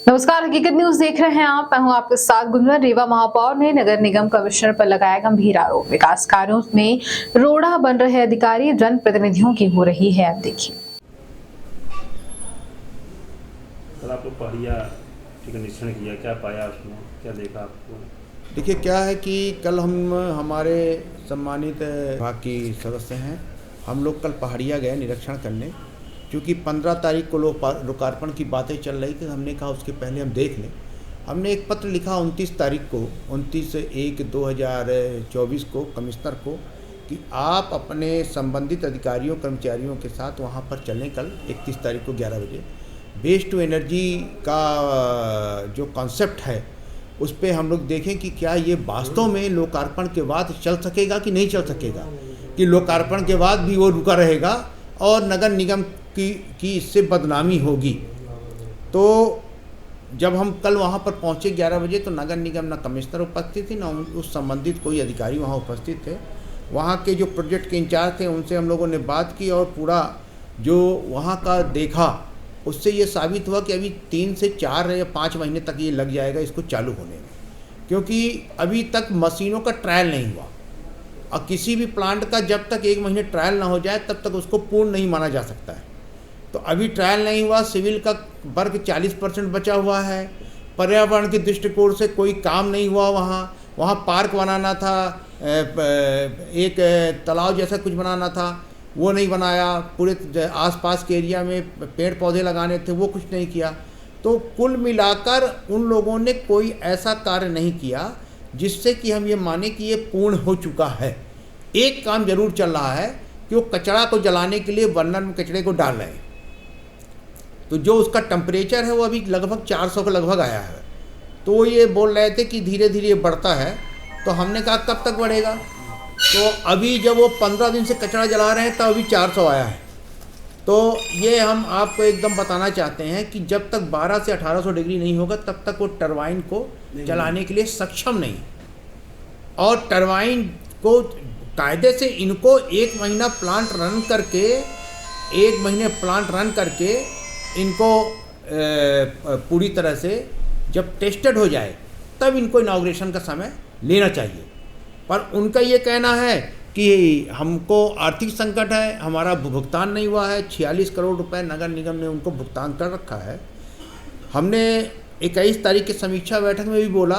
नमस्कार, हकीकत न्यूज देख रहे हैं आप। मैं हूं आपके साथ गुंजन। रेवा महापौर ने नगर निगम कमिश्नर पर लगाया गंभीर आरोप। विकास कार्यों में रोड़ा बन रहे अधिकारी जनप्रतिनिधियों की हो रही है। अब देखिए। कल आप लोग पहाड़िया का निरीक्षण किया, क्या पाया उसमें, क्या देखा आपको? देखिए क्या है कि कल हम हमारे सम्मानित विभाग की सदस्य हैं, हम लोग कल पहाड़िया गए निरीक्षण करने। क्योंकि 15 तारीख को लोकार्पण की बातें चल रही थी, हमने कहा उसके पहले हम देख लें। हमने एक पत्र लिखा 29 तारीख को 29/1/2024 को कमिश्नर को कि आप अपने संबंधित अधिकारियों कर्मचारियों के साथ वहाँ पर चलें कल 31 तारीख को 11 बजे। वेस्ट टू एनर्जी का जो कॉन्सेप्ट है उस पर हम लोग देखें कि क्या ये वास्तव में लोकार्पण के बाद चल सकेगा कि नहीं चल सकेगा, कि लोकार्पण के बाद भी वो रुका रहेगा और नगर निगम की इससे बदनामी होगी। तो जब हम कल वहाँ पर पहुँचे 11 बजे तो नगर निगम ना कमिश्नर उपस्थित थे ना उस संबंधित कोई अधिकारी वहाँ उपस्थित थे। वहाँ के जो प्रोजेक्ट के इंचार्ज थे उनसे हम लोगों ने बात की और पूरा जो वहाँ का देखा उससे ये साबित हुआ कि अभी 3 से 4 या 5 महीने तक ये लग जाएगा इसको चालू होने में, क्योंकि अभी तक मशीनों का ट्रायल नहीं हुआ। और किसी भी प्लांट का जब तक 1 महीने ट्रायल ना हो जाए तब तक उसको पूर्ण नहीं माना जा सकता है। तो अभी ट्रायल नहीं हुआ, सिविल का वर्क 40% बचा हुआ है, पर्यावरण के दृष्टिकोण से कोई काम नहीं हुआ। वहाँ पार्क बनाना था, एक तालाब जैसा कुछ बनाना था, वो नहीं बनाया। पूरे आसपास के एरिया में पेड़ पौधे लगाने थे, वो कुछ नहीं किया। तो कुल मिलाकर उन लोगों ने कोई ऐसा कार्य नहीं किया जिससे कि हम ये माने कि ये पूर्ण हो चुका है। एक काम जरूर चल रहा है कि वो कचरा को जलाने के लिए बर्नर में कचरे को डाल रहे हैं। तो जो उसका टेम्परेचर है वो अभी लगभग 400 के लगभग आया है। तो वो ये बोल रहे थे कि धीरे धीरे बढ़ता है। तो हमने कहा कब तक बढ़ेगा? तो अभी जब वो 15 दिन से कचरा जला रहे हैं तब अभी 400 आया है। तो ये हम आपको एकदम बताना चाहते हैं कि जब तक 12 से 1800 डिग्री नहीं होगा तब तक वो टरबाइन को चलाने के लिए सक्षम नहीं। और टरबाइन को कायदे से इनको 1 महीना प्लांट रन करके इनको पूरी तरह से जब टेस्टेड हो जाए तब इनको इनॉग्रेशन का समय लेना चाहिए। पर उनका ये कहना है कि हमको आर्थिक संकट है, हमारा भुगतान नहीं हुआ है। 46 करोड़ रुपए नगर निगम ने उनको भुगतान कर रखा है। हमने 21 तारीख की समीक्षा बैठक में भी बोला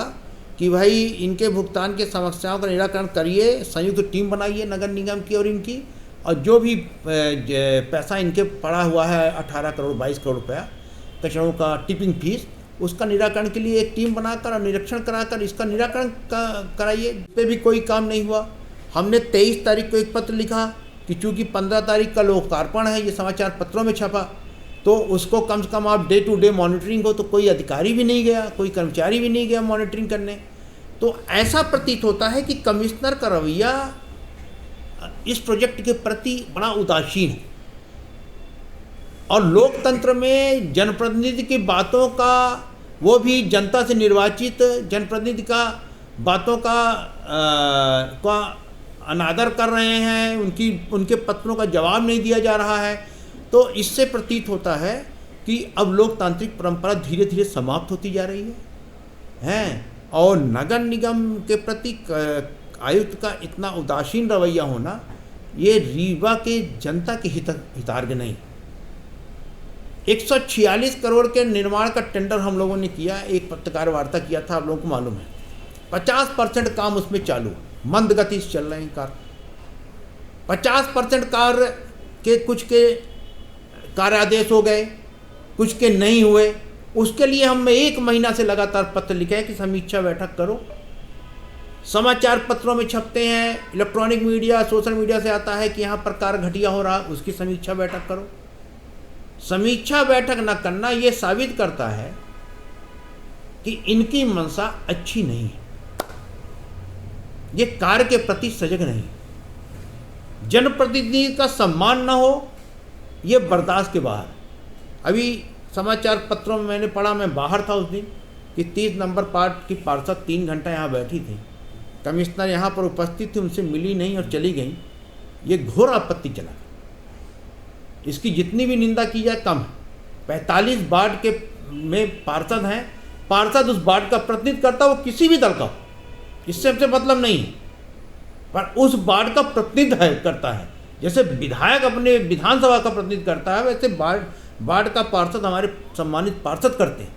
कि भाई इनके भुगतान के समस्याओं का निराकरण करिए, संयुक्त टीम बनाइए नगर निगम की और इनकी, और जो भी पैसा इनके पड़ा हुआ है 18 करोड़ 22 करोड़ रुपया कचरों का टिपिंग फीस, उसका निराकरण के लिए एक टीम बनाकर और निरीक्षण कराकर इसका निराकरण कराइए। इस पर भी कोई काम नहीं हुआ। हमने 23 तारीख को एक पत्र लिखा कि चूँकि 15 तारीख का लोकार्पण है, ये समाचार पत्रों में छपा, तो उसको कम से कम आप डे टू डे मॉनिटरिंग हो। तो कोई अधिकारी भी नहीं गया, कोई कर्मचारी भी नहीं गया मॉनिटरिंग करने। तो ऐसा प्रतीत होता है कि कमिश्नर का रवैया इस प्रोजेक्ट के प्रति बड़ा उदासीन है। और लोकतंत्र में जनप्रतिनिधि की बातों का, वो भी जनता से निर्वाचित जनप्रतिनिधि का बातों का अनादर कर रहे हैं, उनके पत्रों का जवाब नहीं दिया जा रहा है। तो इससे प्रतीत होता है कि अब लोकतांत्रिक परंपरा धीरे धीरे समाप्त होती जा रही है। और नगर निगम के प्रति आयुक्त का इतना उदासीन रवैया होना, ये रीवा के जनता के हितार्थ नहीं। 146 करोड़ के निर्माण का टेंडर हम लोगों ने किया, एक पत्रकार वार्ता किया था, आप लोगों को मालूम है। 50% काम उसमें चालू, मंद गति से चल रहे हैं कार्य। 50% कार्य के कुछ के कार्यादेश हो गए, कुछ के नहीं हुए। उसके लिए हमने 1 महीना से लगातार पत्र लिखे हैं कि समीक्षा बैठक करो। समाचार पत्रों में छपते हैं, इलेक्ट्रॉनिक मीडिया सोशल मीडिया से आता है कि यहाँ पर कार्य घटिया हो रहा, उसकी समीक्षा बैठक करो। समीक्षा बैठक न करना ये साबित करता है कि इनकी मंशा अच्छी नहीं है, ये कार्य के प्रति सजग नहीं। जनप्रतिनिधि का सम्मान न हो, ये बर्दाश्त के बाहर। अभी समाचार पत्रों में मैंने पढ़ा, मैं बाहर था उस दिन, कि 30 नंबर पार्ट की पार्षद 3 घंटा यहाँ बैठी थी। कमिश्नर यहाँ पर उपस्थित थी, उनसे मिली नहीं और चली गई। ये घोर आपत्ति चला। इसकी जितनी भी निंदा की जाए कम है। 45 वार्ड के में पार्षद हैं, पार्षद उस वार्ड का प्रतिनिधित्व करता है, वो किसी भी दल का हो, इससे हमसे मतलब नहीं है, पर उस वार्ड का प्रतिनिधित्व करता है। जैसे विधायक अपने विधानसभा का प्रतिनिधित्व करता है, वैसे वार्ड का पार्षद हमारे सम्मानित पार्षद करते हैं।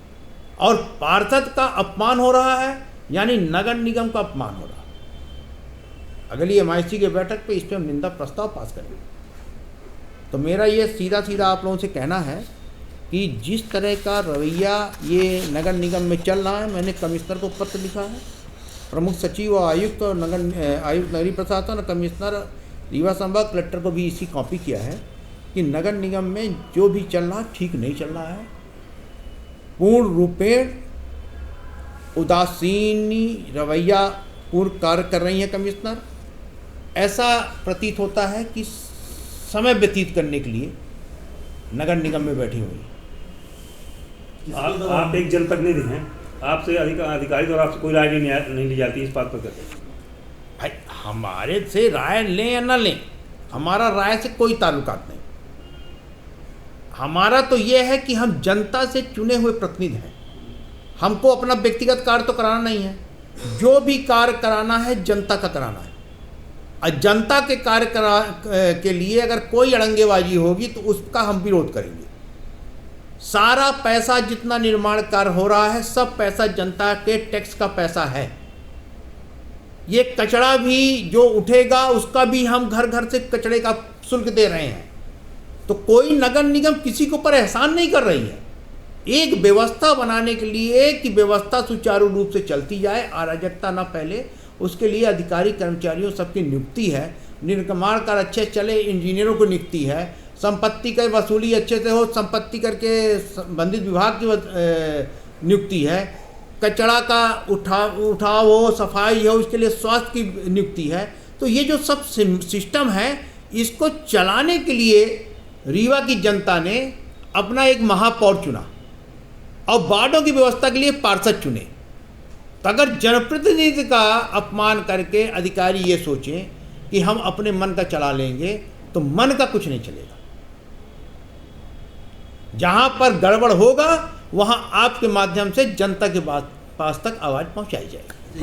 और पार्षद का अपमान हो रहा है यानी नगर निगम का अपमान हो रहा है। अगली MIC की बैठक पे इस पर हम निंदा प्रस्ताव पास करेंगे। तो मेरा ये सीधा सीधा आप लोगों से कहना है कि जिस तरह का रवैया ये नगर निगम में चल रहा है, मैंने कमिश्नर को पत्र लिखा है, प्रमुख सचिव और आयुक्त और आयुक्त नगरीय प्रशासन और कमिश्नर रीवा संभाग कलेक्टर को भी इसी कॉपी किया है कि नगर निगम में जो भी चल रहा ठीक नहीं चल रहा है। पूर्ण रूपेण उदासीनी रवैया पूर्ण कार्य कर रही है कमिश्नर। ऐसा प्रतीत होता है कि समय व्यतीत करने के लिए नगर निगम में बैठी हुई है। आप एक जनप्रतिनिधि हैं, आपसे अधिकारी द्वारा आपसे कोई राय नहीं ली जाती इस बात पर कहते हैं? भाई हमारे से राय लें या ना लें, हमारा राय से कोई ताल्लुकात नहीं। हमारा तो ये है कि हम जनता से चुने हुए प्रतिनिधि हैं, हमको अपना व्यक्तिगत कार्य तो कराना नहीं है। जो भी कार्य कराना है जनता का कराना है, और जनता के कार्य के लिए अगर कोई अड़ंगेबाजी होगी तो उसका हम विरोध करेंगे। सारा पैसा जितना निर्माण कार्य हो रहा है, सब पैसा जनता के टैक्स का पैसा है। ये कचरा भी जो उठेगा उसका भी हम घर घर से कचरे का शुल्क दे रहे हैं। तो कोई नगर निगम किसी के ऊपर एहसान नहीं कर रही है। एक व्यवस्था बनाने के लिए कि व्यवस्था सुचारू रूप से चलती जाए, अराजकता ना फैले, उसके लिए अधिकारी कर्मचारियों सबकी नियुक्ति है। निर्माण कार्य अच्छे चले, इंजीनियरों को नियुक्ति है। संपत्ति का वसूली अच्छे से हो, संपत्ति करके संबंधित विभाग की नियुक्ति है। कचरा का उठाव हो, सफाई हो, उसके लिए स्वास्थ्य की नियुक्ति है। तो ये जो सब सिस्टम है, इसको चलाने के लिए रीवा की जनता ने अपना एक महापौर चुना और वार्डों की व्यवस्था के लिए पार्षद चुने। तो अगर जनप्रतिनिधि का अपमान करके अधिकारी ये सोचें कि हम अपने मन का चला लेंगे, तो मन का कुछ नहीं चलेगा। जहां पर गड़बड़ होगा वहां आपके माध्यम से जनता के पास तक आवाज पहुंचाई जाएगी।